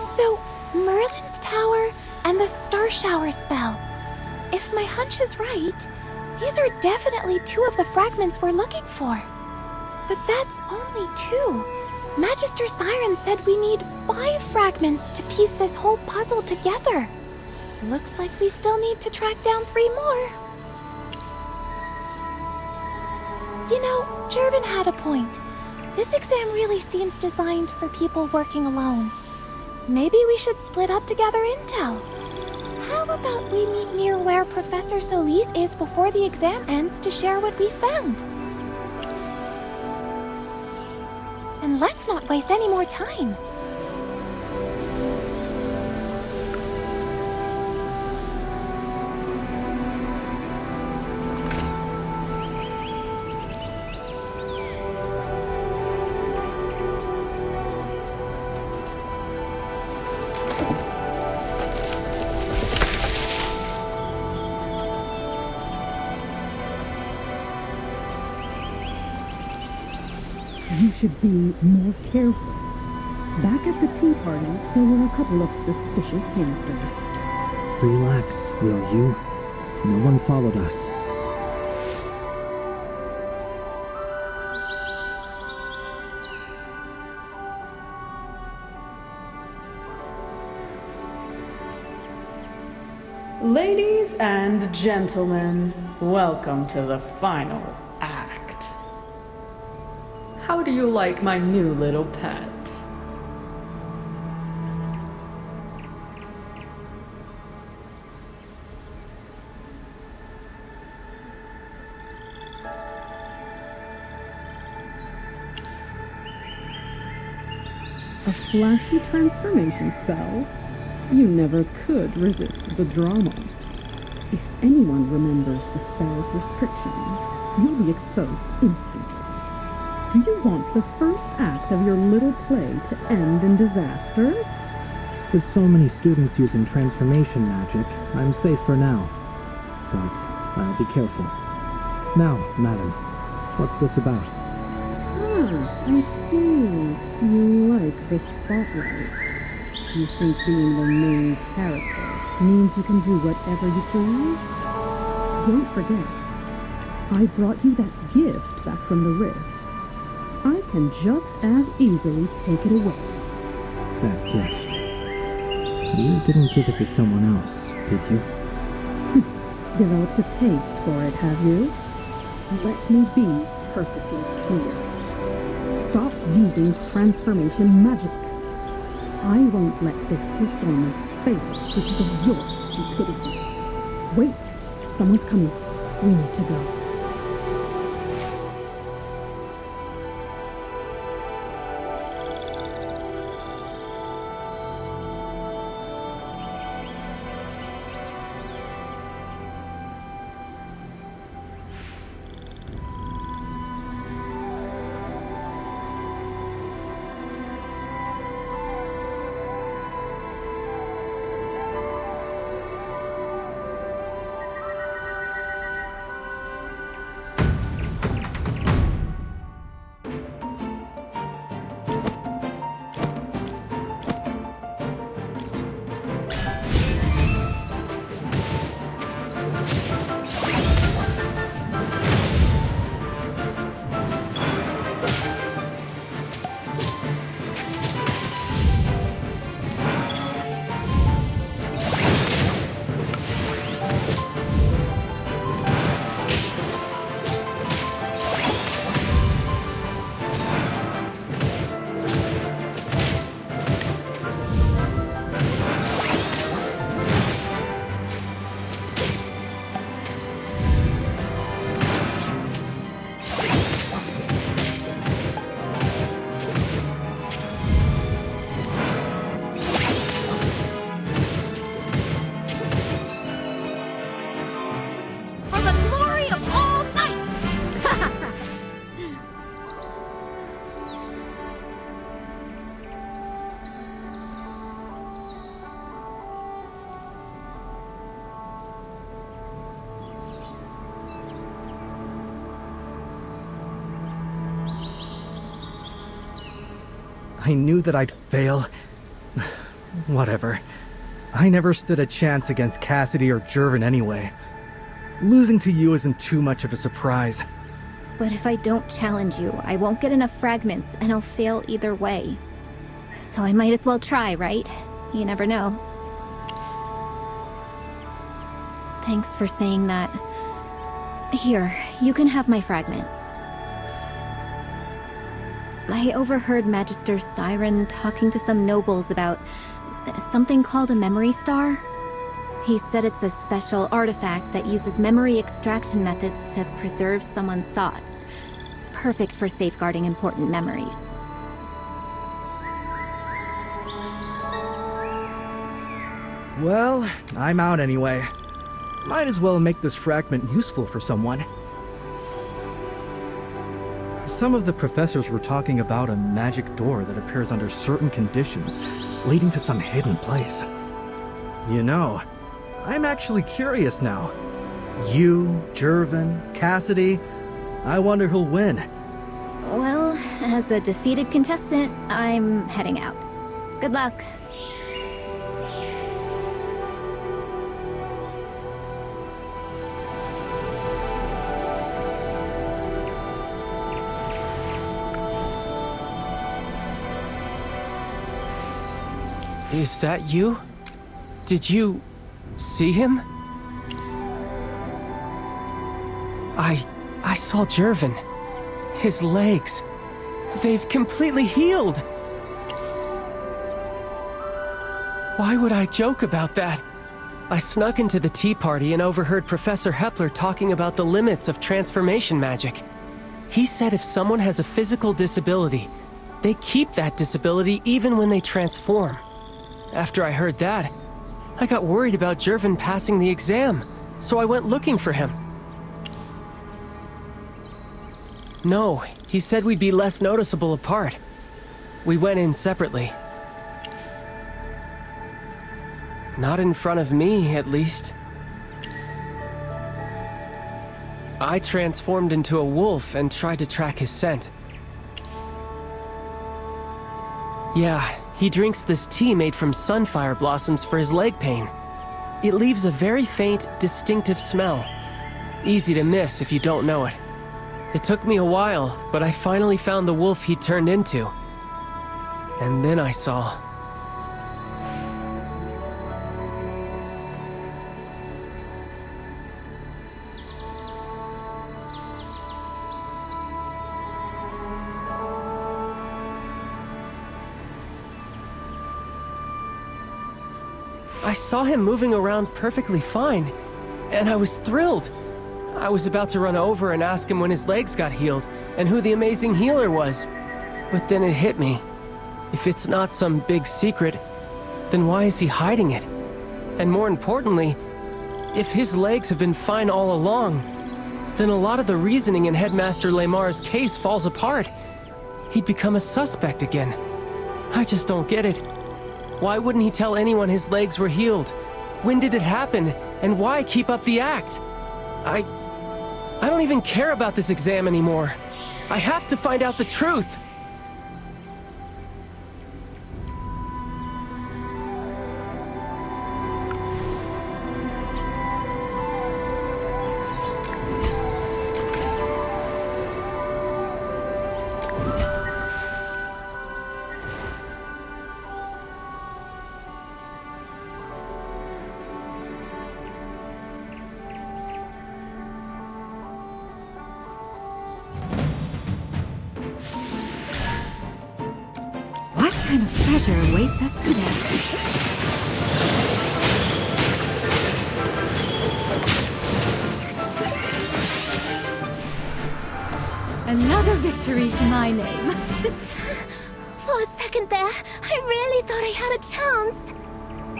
So, Merlin's tower and the star shower spell. If my hunch is right, these are definitely 2 of the fragments we're looking for. But that's only 2. Magister Siren said we need 5 fragments to piece this whole puzzle together. Looks like we still need to track down 3 more. You know, Jerven had a point. This exam really seems designed for people working alone. Maybe we should split up to gather intel. How about we meet near where Professor Solis is before the exam ends to share what we found? And let's not waste any more time. You should be more careful. Back at the tea party, there were a couple of suspicious hamsters. Relax, will you? No one followed us. Ladies and gentlemen, welcome to the final act. How do you like my new little pet? A flashy transformation spell? You never could resist the drama. If anyone remembers the spell's restrictions, you'll be exposed instantly. Do you want the first act of your little play to end in disaster? With so many students using transformation magic, I'm safe for now. But I'll be careful. Now, madam, what's this about? I see. You like the spotlight. You think being the main character means you can do whatever you choose? Don't forget, I brought you that gift back from the rift. I can just as easily take it away. That gift. You didn't give it to someone else, did you? Developed a taste for it, have you? Let me be perfectly clear. Stop using transformation magic. I won't let this performance fail because of your stupidity. Wait, someone's coming. We need to go. I knew that I'd fail. Whatever. I never stood a chance against Cassidy or Jerven anyway. Losing to you isn't too much of a surprise. But if I don't challenge you, I won't get enough fragments, and I'll fail either way. So I might as well try, right? You never know. Thanks for saying that. Here, you can have my fragment. I overheard Magister Siren talking to some nobles about something called a memory star. He said it's a special artifact that uses memory extraction methods to preserve someone's thoughts. Perfect for safeguarding important memories. Well, I'm out anyway. Might as well make this fragment useful for someone. Some of the professors were talking about a magic door that appears under certain conditions, leading to some hidden place. You know, I'm actually curious now. You, Jerven, Cassidy, I wonder who'll win. Well, as a defeated contestant, I'm heading out. Good luck. Is that you? Did you see him? I saw Jerven. His legs. They've completely healed. Why would I joke about that? I snuck into the tea party and overheard Professor Hepler talking about the limits of transformation magic. He said if someone has a physical disability, they keep that disability even when they transform. After I heard that, I got worried about Jerven passing the exam, so I went looking for him. No, he said we'd be less noticeable apart. We went in separately. Not in front of me, at least. I transformed into a wolf and tried to track his scent. Yeah, he drinks this tea made from sunfire blossoms for his leg pain. It leaves a very faint, distinctive smell. Easy to miss if you don't know it. It took me a while, but I finally found the wolf he turned into. And then I saw... I saw him moving around perfectly fine, and I was thrilled. I was about to run over and ask him when his legs got healed, and who the amazing healer was. But then it hit me. If it's not some big secret, then why is he hiding it? And more importantly, if his legs have been fine all along, then a lot of the reasoning in Headmaster Lemar's case falls apart. He'd become a suspect again. I just don't get it. Why wouldn't he tell anyone his legs were healed? When did it happen? And why keep up the act? I don't even care about this exam anymore. I have to find out the truth. What kind of treasure awaits us today? Another victory to my name. For a second there, I really thought I had a chance.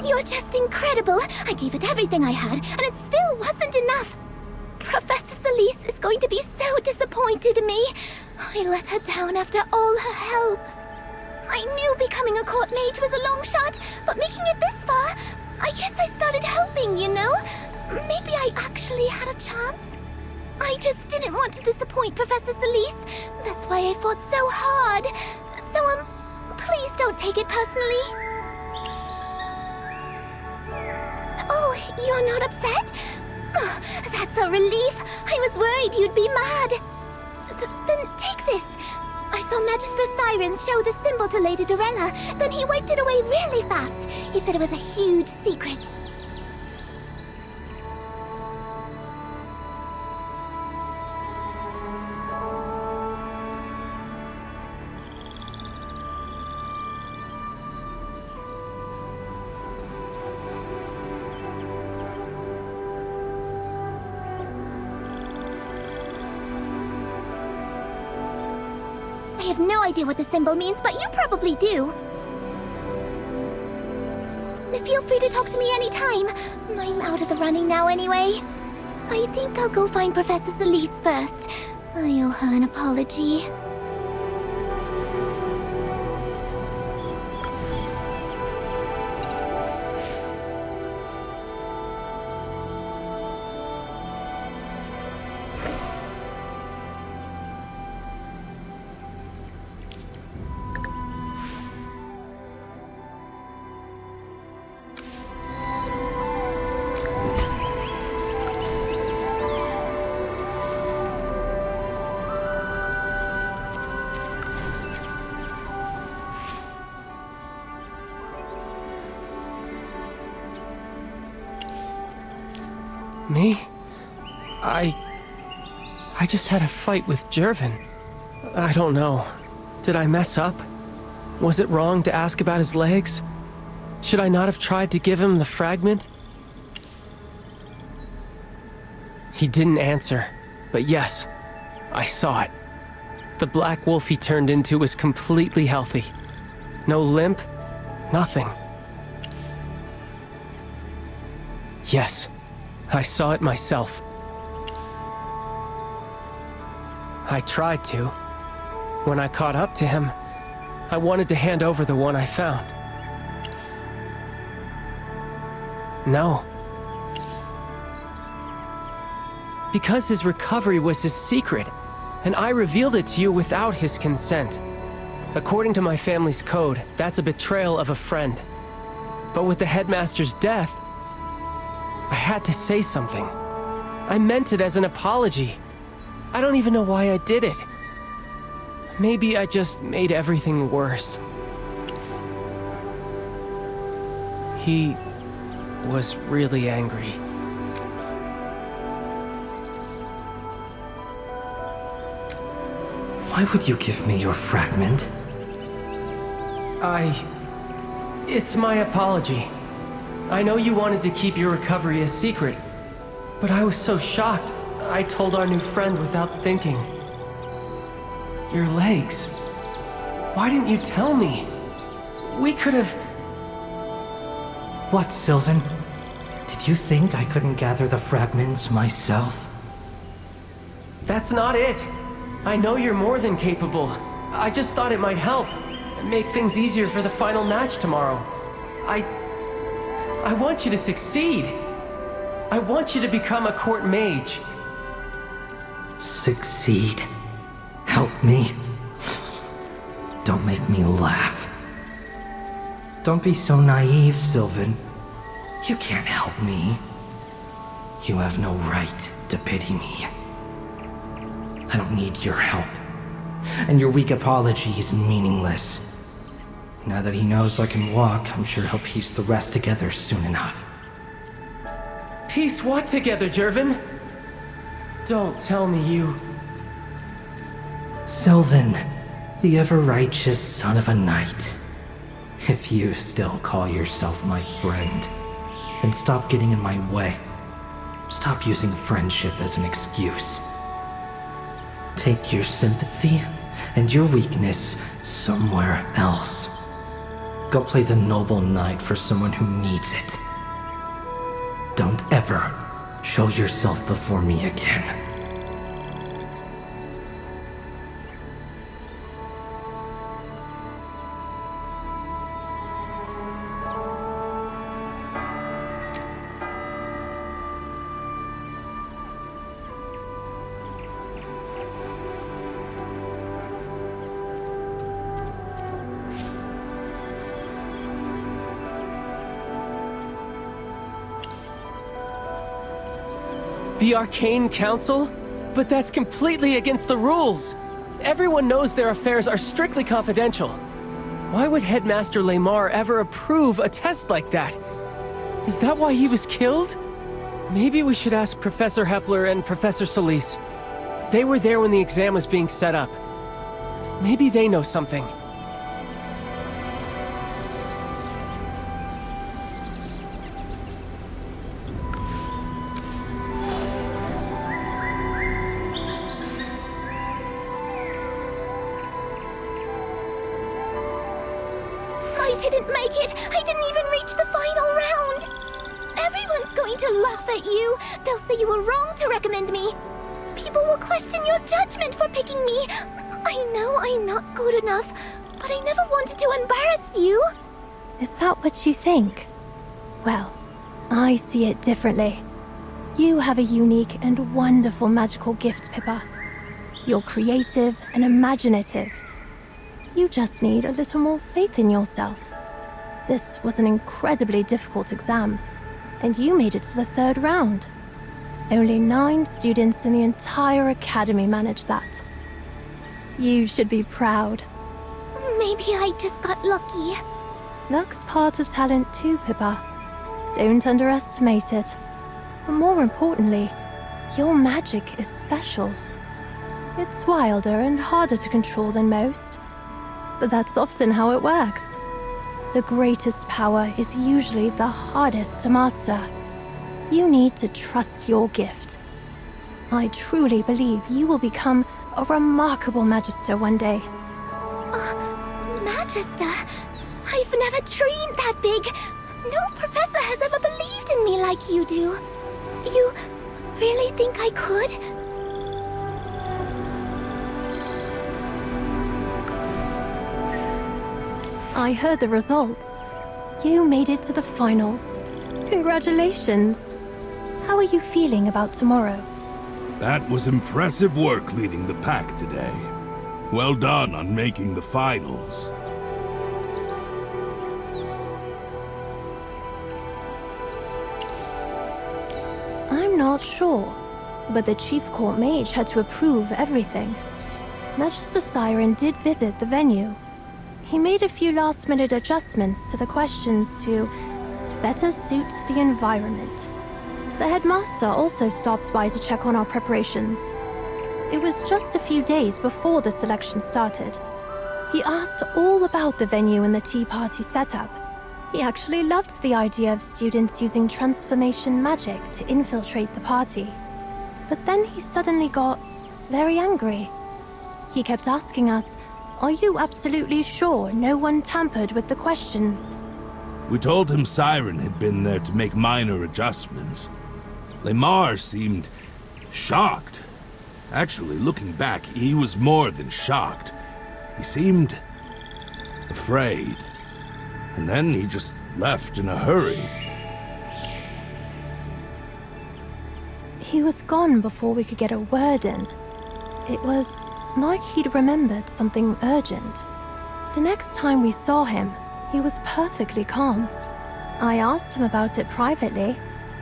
You're just incredible. I gave it everything I had, and it still wasn't enough. Professor Celise is going to be so disappointed in me. I let her down after all her help. I knew becoming a court mage was a long shot, but making it this far, I guess I started hoping, you know? Maybe I actually had a chance. I just didn't want to disappoint Professor Celise. That's why I fought so hard. So, please don't take it personally. Oh, you're not upset? Oh, that's a relief. I was worried you'd be mad. Then take this. I saw Magister Sirens show the symbol to Lady Dorella, then he wiped it away really fast. He said it was a huge secret. I have no idea what the symbol means, but you probably do. Feel free to talk to me anytime. I'm out of the running now anyway. I think I'll go find Professor Celeste first. I owe her an apology. Me? I just had a fight with Jerven. I don't know. Did I mess up? Was it wrong to ask about his legs? Should I not have tried to give him the fragment? He didn't answer, but yes, I saw it. The black wolf he turned into was completely healthy. No limp, nothing. Yes, I saw it myself. I tried to. When I caught up to him, I wanted to hand over the one I found. No. Because his recovery was his secret, and I revealed it to you without his consent. According to my family's code, that's a betrayal of a friend. But with the Headmaster's death, I had to say something. I meant it as an apology. I don't even know why I did it. Maybe I just made everything worse. He was really angry. Why would you give me your fragment? It's my apology. I know you wanted to keep your recovery a secret, but I was so shocked, I told our new friend without thinking. Your legs. Why didn't you tell me? We could have... What, Sylvan? Did you think I couldn't gather the fragments myself? That's not it. I know you're more than capable. I just thought it might help. Make things easier for the final match tomorrow. I want you to succeed. I want you to become a court mage. Succeed? Help me? Don't make me laugh. Don't be so naive, Sylvan. You can't help me. You have no right to pity me. I don't need your help. And your weak apology is meaningless. Now that he knows I can walk, I'm sure he'll piece the rest together soon enough. Piece what together, Jerven? Don't tell me you... Sylvan, the ever-righteous son of a knight. If you still call yourself my friend, then stop getting in my way. Stop using friendship as an excuse. Take your sympathy and your weakness somewhere else. Go play the noble knight for someone who needs it. Don't ever show yourself before me again. The Arcane Council? But that's completely against the rules! Everyone knows their affairs are strictly confidential. Why would Headmaster Lamar ever approve a test like that? Is that why he was killed? Maybe we should ask Professor Hepler and Professor Solis. They were there when the exam was being set up. Maybe they know something. I didn't make it! I didn't even reach the final round! Everyone's going to laugh at you! They'll say you were wrong to recommend me! People will question your judgment for picking me! I know I'm not good enough, but I never wanted to embarrass you! Is that what you think? Well, I see it differently. You have a unique and wonderful magical gift, Pippa. You're creative and imaginative. You just need a little more faith in yourself. This was an incredibly difficult exam, and you made it to the 3rd round. Only 9 students in the entire academy managed that. You should be proud. Maybe I just got lucky. Luck's part of talent too, Pippa. Don't underestimate it. But more importantly, your magic is special. It's wilder and harder to control than most, but that's often how it works. The greatest power is usually the hardest to master. You need to trust your gift. I truly believe you will become a remarkable Magister one day. Magister? I've never dreamed that big. No professor has ever believed in me like you do. You really think I could? I heard the results. You made it to the finals. Congratulations. How are you feeling about tomorrow? That was impressive work leading the pack today. Well done on making the finals. I'm not sure, but the Chief Court Mage had to approve everything. Magister Siren did visit the venue. He made a few last-minute adjustments to the questions to better suit the environment. The Headmaster also stopped by to check on our preparations. It was just a few days before the selection started. He asked all about the venue and the tea party setup. He actually loved the idea of students using transformation magic to infiltrate the party. But then he suddenly got very angry. He kept asking us, "Are you absolutely sure no one tampered with the questions?" We told him Siren had been there to make minor adjustments. Lamar seemed shocked. Actually, looking back, he was more than shocked. He seemed afraid. And then he just left in a hurry. He was gone before we could get a word in. It was like he'd remembered something urgent. The next time we saw him, he was perfectly calm. I asked him about it privately,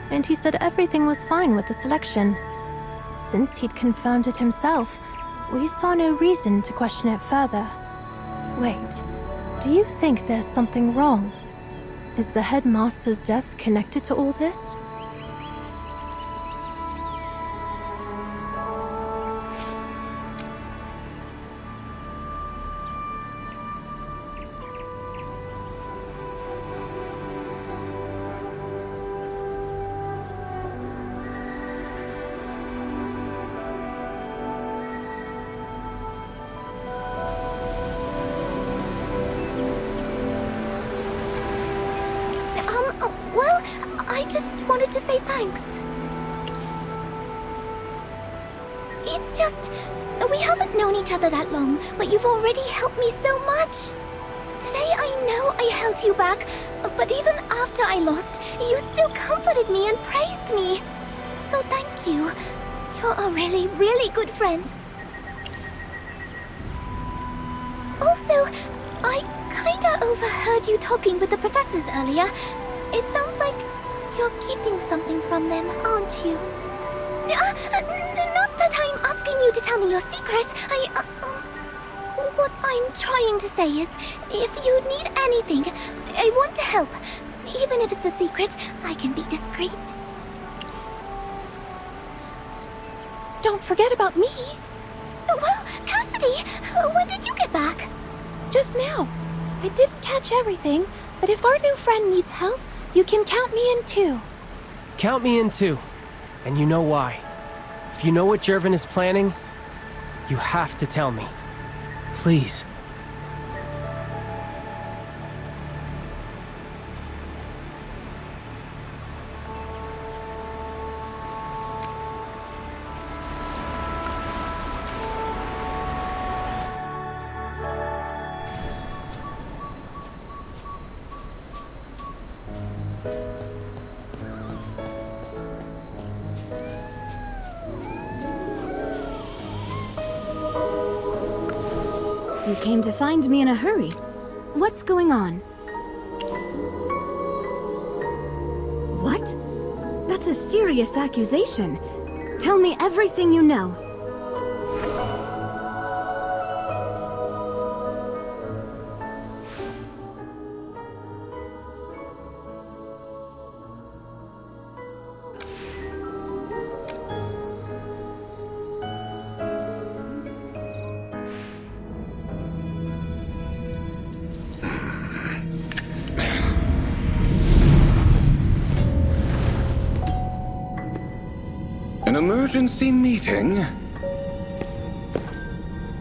and he said everything was fine with the selection. Since he'd confirmed it himself, we saw no reason to question it further. Wait, do you think there's something wrong? Is the Headmaster's death connected to all this? Well, I just wanted to say thanks. It's just, we haven't known each other that long, but you've already helped me so much. Today I know I held you back, but even after I lost, you still comforted me and praised me. So thank you. You're a really, really good friend. Also, I kinda overheard you talking with the professors earlier. It sounds like you're keeping something from them, aren't you? Not that I'm asking you to tell me your secret. What I'm trying to say is, if you need anything, I want to help. Even if it's a secret, I can be discreet. Don't forget about me. Well, Cassidy, when did you get back? Just now. I didn't catch everything, but if our new friend needs help, you can count me in too. Count me in too. And you know why. If you know what Jerven is planning, you have to tell me. Please. You came to find me in a hurry. What's going on? What? That's a serious accusation. Tell me everything you know. An emergency meeting?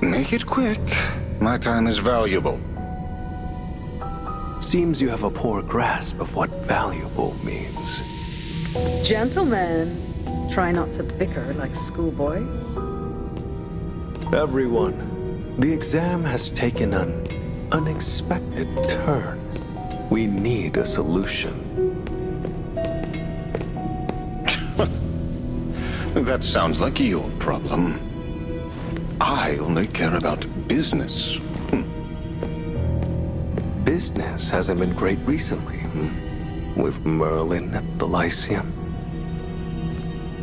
Make it quick. My time is valuable. Seems you have a poor grasp of what valuable means. Gentlemen, try not to bicker like schoolboys. Everyone, the exam has taken an unexpected turn. We need a solution. That sounds like your problem. I only care about business. Business hasn't been great recently, with Merlin at the Lyceum.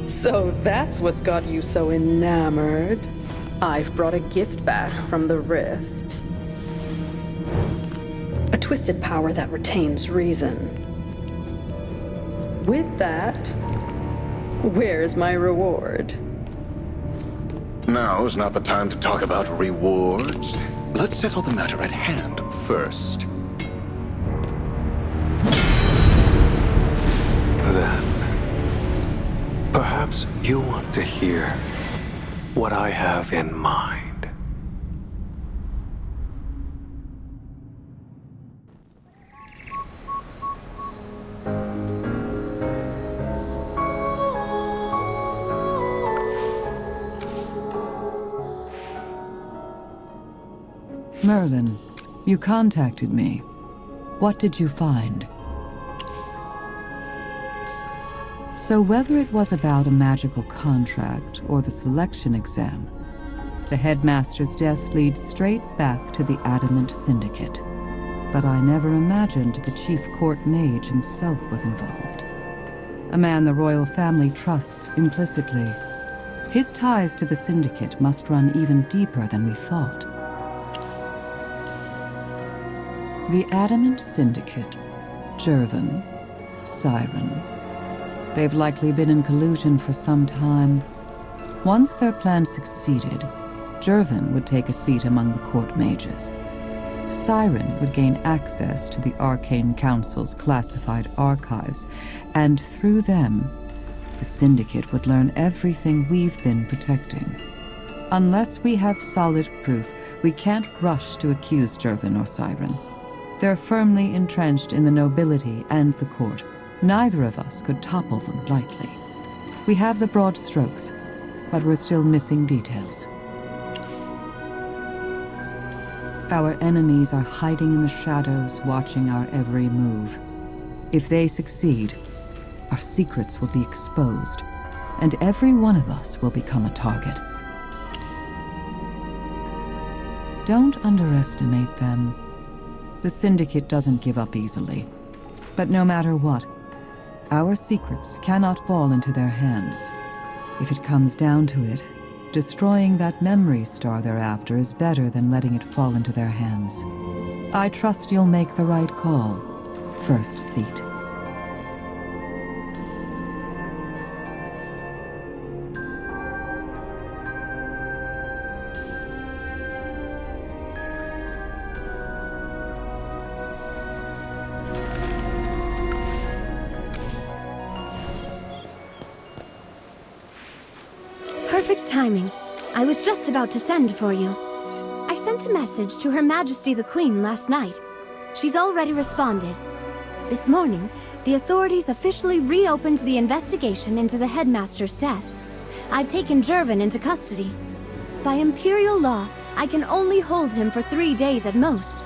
So that's what's got you so enamored. I've brought a gift back from the Rift. A twisted power that retains reason. With that, where's my reward? Now is not the time to talk about rewards. Let's settle the matter at hand first. Then, perhaps you want to hear what I have in mind. Merlin, you contacted me. What did you find? So whether it was about a magical contract or the selection exam, the Headmaster's death leads straight back to the Adamant Syndicate. But I never imagined the Chief Court Mage himself was involved. A man the royal family trusts implicitly. His ties to the Syndicate must run even deeper than we thought. The Adamant Syndicate, Jerven, Siren. They've likely been in collusion for some time. Once their plan succeeded, Jerven would take a seat among the court mages. Siren would gain access to the Arcane Council's classified archives, and through them, the Syndicate would learn everything we've been protecting. Unless we have solid proof, we can't rush to accuse Jerven or Siren. They're firmly entrenched in the nobility and the court. Neither of us could topple them lightly. We have the broad strokes, but we're still missing details. Our enemies are hiding in the shadows, watching our every move. If they succeed, our secrets will be exposed, and every one of us will become a target. Don't underestimate them. The Syndicate doesn't give up easily. But no matter what, our secrets cannot fall into their hands. If it comes down to it, destroying that memory star they're after is better than letting it fall into their hands. I trust you'll make the right call. First seat. Perfect timing. I was just about to send for you. I sent a message to Her Majesty the Queen last night. She's already responded. This morning, the authorities officially reopened the investigation into the Headmaster's death. I've taken Jerven into custody. By Imperial law, I can only hold him for 3 days at most.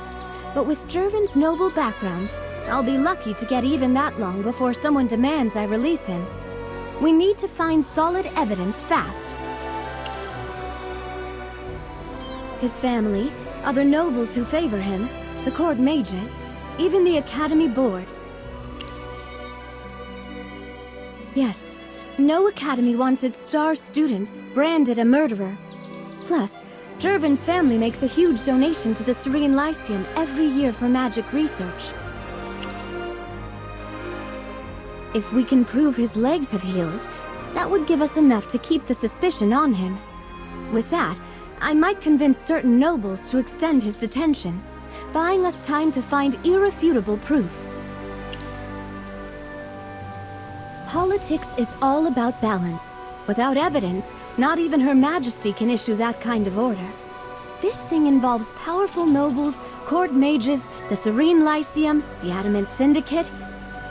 But with Jerven's noble background, I'll be lucky to get even that long before someone demands I release him. We need to find solid evidence fast. His family, other nobles who favor him, the court mages, even the Academy board. Yes, no academy wants its star student branded a murderer. Plus, Jerven's family makes a huge donation to the Serene Lyceum every year for magic research. If we can prove his legs have healed, that would give us enough to keep the suspicion on him. With that, I might convince certain nobles to extend his detention, buying us time to find irrefutable proof. Politics is all about balance. Without evidence, not even Her Majesty can issue that kind of order. This thing involves powerful nobles, court mages, the Serene Lyceum, the Adamant Syndicate.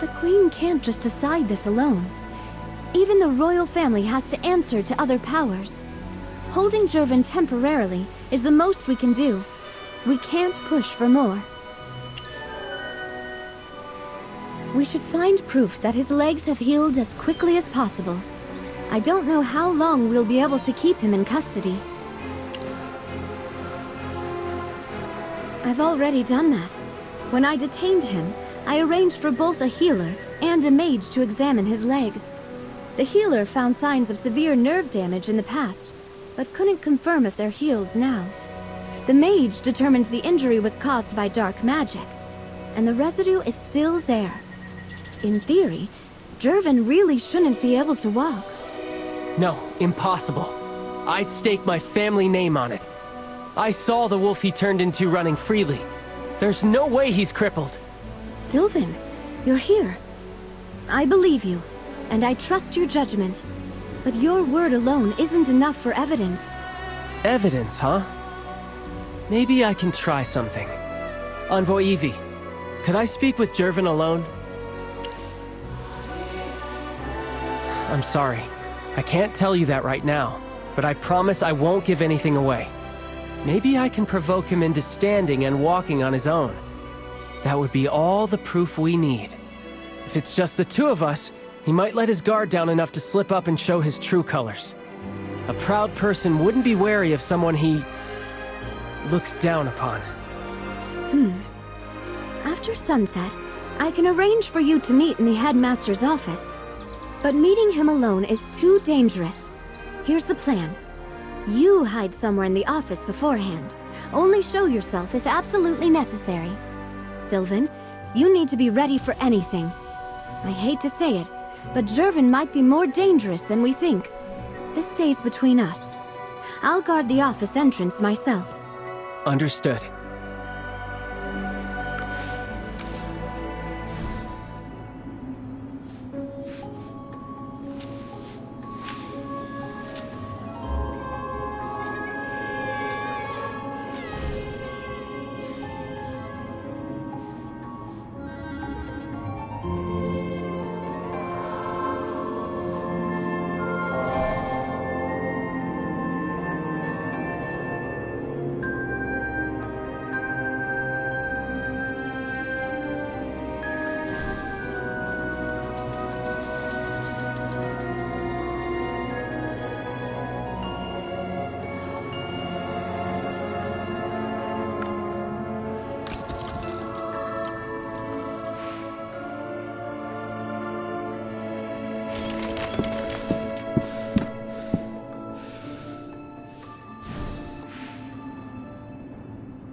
The Queen can't just decide this alone. Even the royal family has to answer to other powers. Holding Jerven temporarily is the most we can do. We can't push for more. We should find proof that his legs have healed as quickly as possible. I don't know how long we'll be able to keep him in custody. I've already done that. When I detained him, I arranged for both a healer and a mage to examine his legs. The healer found signs of severe nerve damage in the past, but couldn't confirm if they're healed now. The mage determined the injury was caused by dark magic, and the residue is still there. In theory, Jerven really shouldn't be able to walk. No, impossible. I'd stake my family name on it. I saw the wolf he turned into running freely. There's no way he's crippled. Sylvan, you're here. I believe you, and I trust your judgment. But your word alone isn't enough for evidence. Evidence, huh? Maybe I can try something. Envoy Evie, could I speak with Jerven alone? I'm sorry. I can't tell you that right now, but I promise I won't give anything away. Maybe I can provoke him into standing and walking on his own. That would be all the proof we need. If it's just the two of us, he might let his guard down enough to slip up and show his true colors. A proud person wouldn't be wary of someone he looks down upon. After sunset, I can arrange for you to meet in the Headmaster's office. But meeting him alone is too dangerous. Here's the plan. You hide somewhere in the office beforehand. Only show yourself if absolutely necessary. Sylvan, you need to be ready for anything. I hate to say it, but Jerven might be more dangerous than we think. This stays between us. I'll guard the office entrance myself. Understood.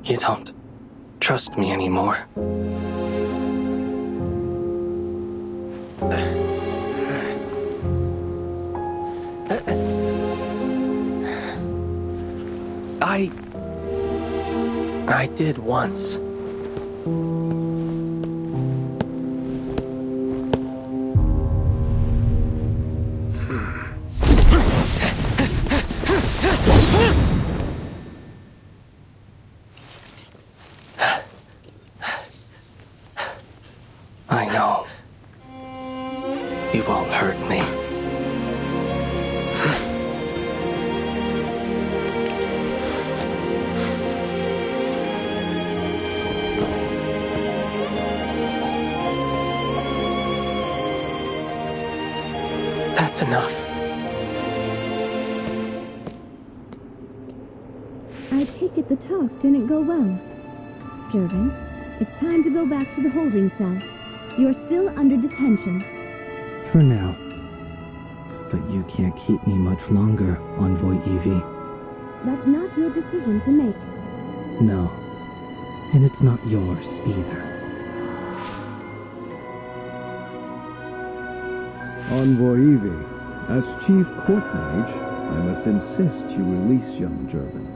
You don't trust me anymore. I did once. I know. You won't hurt me. That's enough. I take it the talk didn't go well. Jerven, it's time to go back to the holding cell. You're still under detention. For now. But you can't keep me much longer, Envoy Evie. That's not your decision to make. No. And it's not yours either. Envoy Evie, as Chief Court Mage, I must insist you release young Jerven.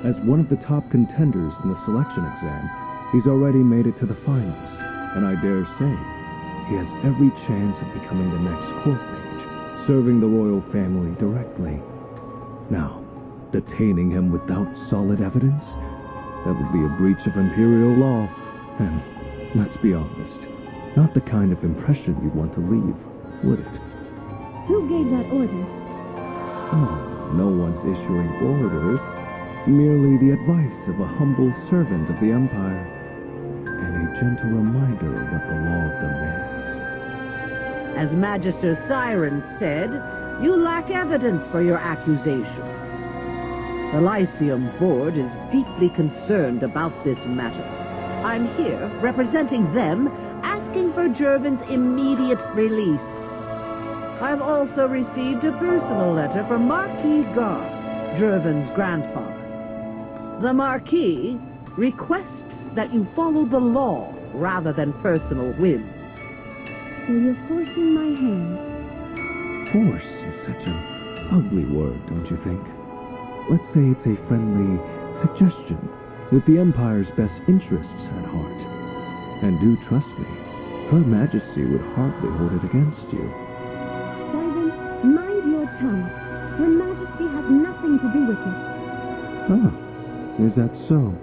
As one of the top contenders in the selection exam, he's already made it to the finals, and I dare say, he has every chance of becoming the next Court Mage, serving the royal family directly. Now, detaining him without solid evidence? That would be a breach of Imperial law, and, let's be honest, not the kind of impression you'd want to leave, would it? Who gave that order? Oh, no one's issuing orders. Merely the advice of a humble servant of the Empire, and a gentle reminder of what the law demands. As Magister Siren said, you lack evidence for your accusations. The Lyceum Board is deeply concerned about this matter. I'm here, representing them, asking for Jerven's immediate release. I've also received a personal letter from Marquis Gar, Jerven's grandfather. The Marquis requests that you follow the law rather than personal whims. So you're forcing my hand. Force is such an ugly word, don't you think? Let's say it's a friendly suggestion with the Empire's best interests at heart. And do trust me, Her Majesty would hardly hold it against you. Siren, mind your tongue. Her Majesty has nothing to do with it. Ah, is that so?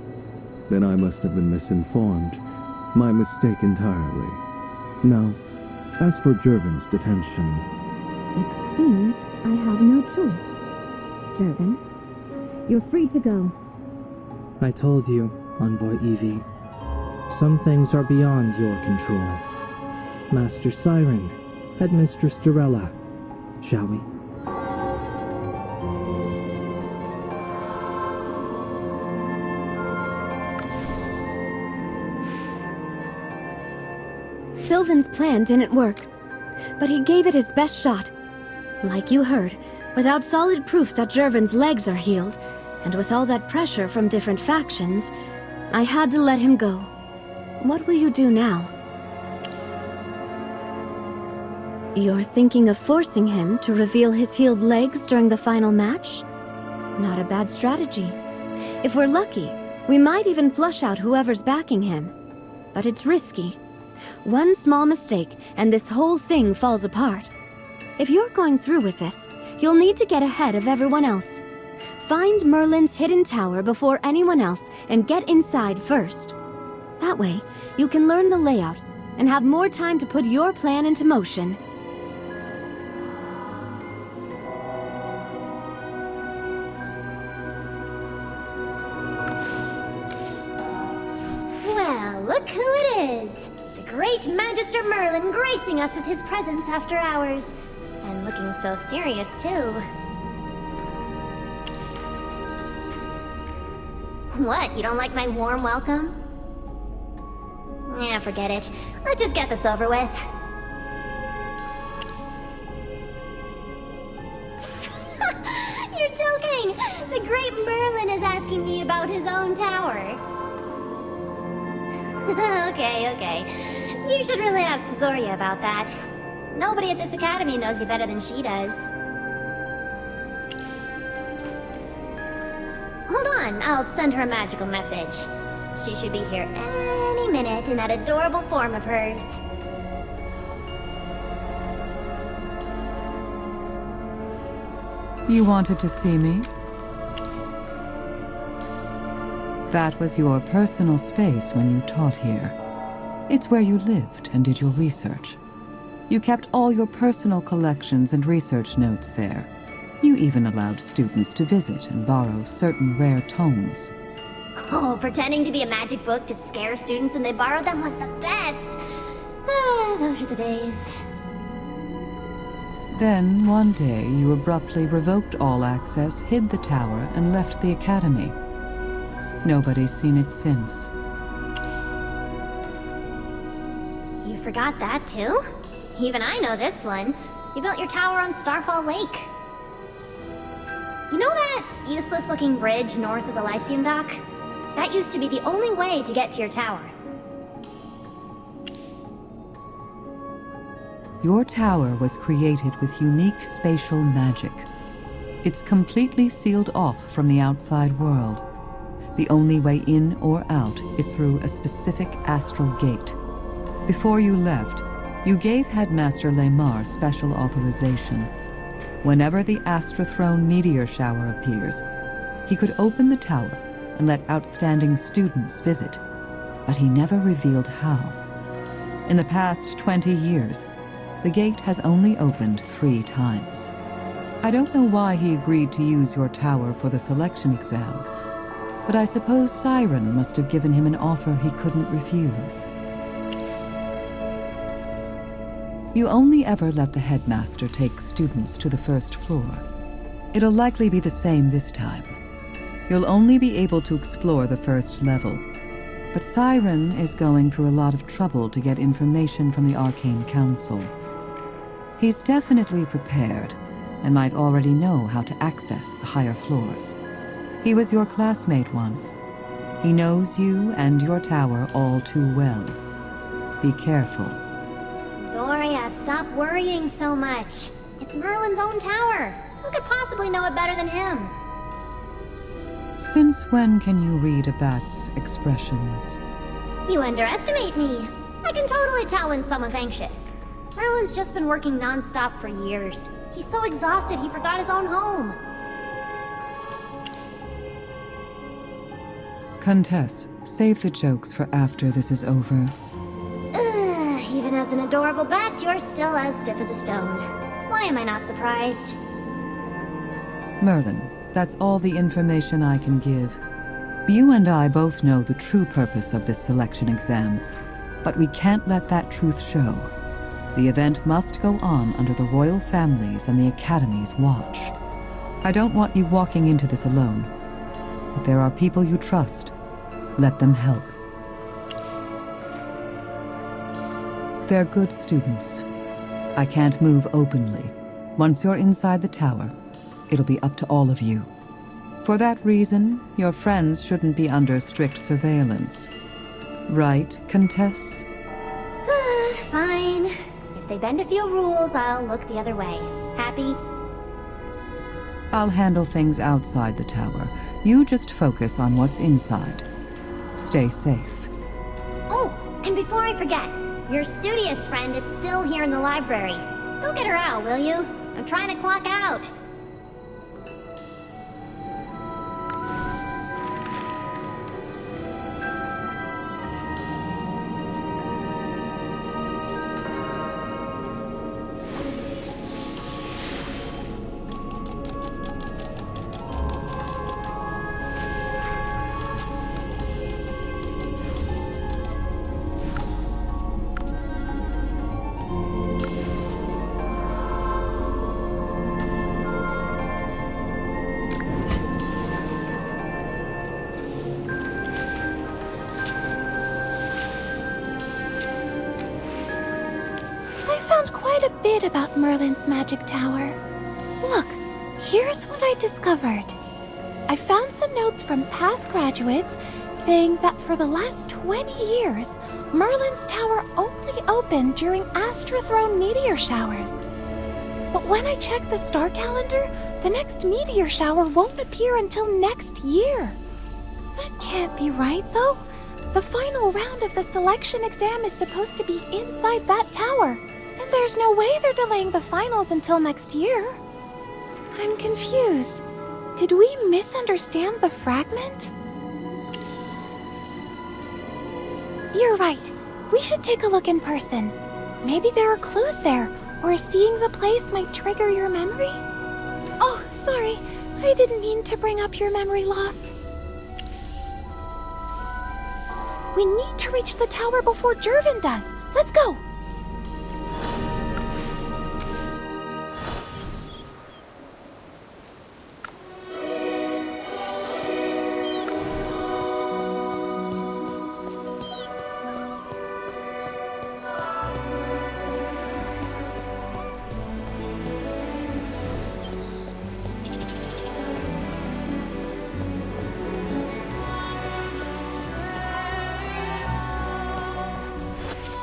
Then I must have been misinformed. My mistake entirely. Now, as for Jerven's detention... It seems I have no choice. Jerven, you're free to go. I told you, Envoy Evie. Some things are beyond your control. Master Siren, Headmistress Zorya, shall we? Sylvan's plan didn't work, but he gave it his best shot. Like you heard, without solid proof that Jerven's legs are healed, and with all that pressure from different factions, I had to let him go. What will you do now? You're thinking of forcing him to reveal his healed legs during the final match? Not a bad strategy. If we're lucky, we might even flush out whoever's backing him. But it's risky. One small mistake, and this whole thing falls apart. If you're going through with this, you'll need to get ahead of everyone else. Find Merlin's hidden tower before anyone else and get inside first. That way, you can learn the layout and have more time to put your plan into motion. Well, look who it is! The great Magister Merlin gracing us with his presence after hours. And looking so serious, too. What, you don't like my warm welcome? Yeah, forget it. Let's just get this over with. You're joking! The great Merlin is asking me about his own tower. Okay. You should really ask Zorya about that. Nobody at this academy knows you better than she does. Hold on, I'll send her a magical message. She should be here any minute in that adorable form of hers. You wanted to see me? That was your personal space when you taught here. It's where you lived and did your research. You kept all your personal collections and research notes there. You even allowed students to visit and borrow certain rare tomes. Oh, pretending to be a magic book to scare students when they borrowed them was the best! Ah, those are the days. Then, one day, you abruptly revoked all access, hid the tower, and left the academy. Nobody's seen it since. You forgot that too? Even I know this one. You built your tower on Starfall Lake. You know that useless-looking bridge north of the Lyceum dock? That used to be the only way to get to your tower. Your tower was created with unique spatial magic. It's completely sealed off from the outside world. The only way in or out is through a specific astral gate. Before you left, you gave Headmaster Lemar special authorization. Whenever the Astrathrone meteor shower appears, he could open the tower and let outstanding students visit, but he never revealed how. In the past 20 years, the gate has only opened 3 times. I don't know why he agreed to use your tower for the selection exam, but I suppose Siren must have given him an offer he couldn't refuse. You only ever let the headmaster take students to the first floor. It'll likely be the same this time. You'll only be able to explore the first level, but Siren is going through a lot of trouble to get information from the Arcane Council. He's definitely prepared, and might already know how to access the higher floors. He was your classmate once. He knows you and your tower all too well. Be careful. Zorya, stop worrying so much. It's Merlin's own tower. Who could possibly know it better than him? Since when can you read a bat's expressions? You underestimate me. I can totally tell when someone's anxious. Merlin's just been working non-stop for years. He's so exhausted he forgot his own home. Countess, save the jokes for after this is over. Even as an adorable bat, you're still as stiff as a stone. Why am I not surprised? Merlin, that's all the information I can give. You and I both know the true purpose of this selection exam, but we can't let that truth show. The event must go on under the royal families and the Academy's watch. I don't want you walking into this alone. If there are people you trust, let them help. They're good students. I can't move openly. Once you're inside the tower, it'll be up to all of you. For that reason, your friends shouldn't be under strict surveillance. Right, Countess? Fine. If they bend a few rules, I'll look the other way. Happy? I'll handle things outside the tower. You just focus on what's inside. Stay safe. Oh, and before I forget, your studious friend is still here in the library. Go get her out, will you? I'm trying to clock out. About Merlin's magic tower. Look, Here's what I discovered. I found some notes from past graduates saying that for the last 20 years, Merlin's tower only opened during Astro-Throne meteor showers. But when I check the star calendar, the next meteor shower won't appear until next year. That can't be right, though. The final round of the selection exam is supposed to be inside that tower, and there's no way they're delaying the finals until next year. I'm confused. Did we misunderstand the fragment? You're right. We should take a look in person. Maybe there are clues there, or seeing the place might trigger your memory? Oh, sorry. I didn't mean to bring up your memory loss. We need to reach the tower before Jerven does. Let's go!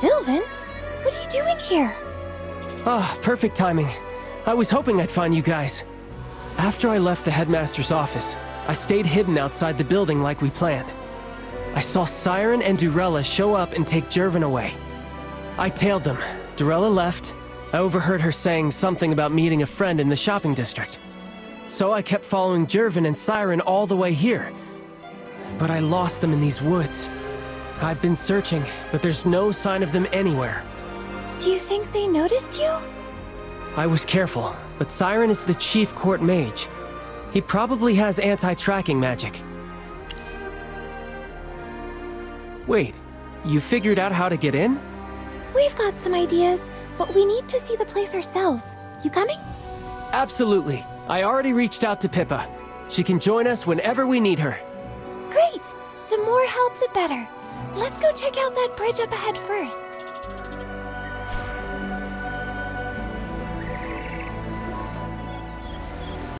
Sylvan? What are you doing here? Ah, perfect timing. I was hoping I'd find you guys. After I left the Headmaster's office, I stayed hidden outside the building like we planned. I saw Siren and Durella show up and take Jerven away. I tailed them. Durella left. I overheard her saying something about meeting a friend in the shopping district. So I kept following Jerven and Siren all the way here. But I lost them in these woods. I've been searching, but there's no sign of them anywhere. Do you think they noticed you? I was careful, but Siren is the chief court mage. He probably has anti-tracking magic. Wait, you figured out how to get in? We've got some ideas, but we need to see the place ourselves. You coming? Absolutely. I already reached out to Pippa. She can join us whenever we need her. Great! The more help, the better. Let's go check out that bridge up ahead first.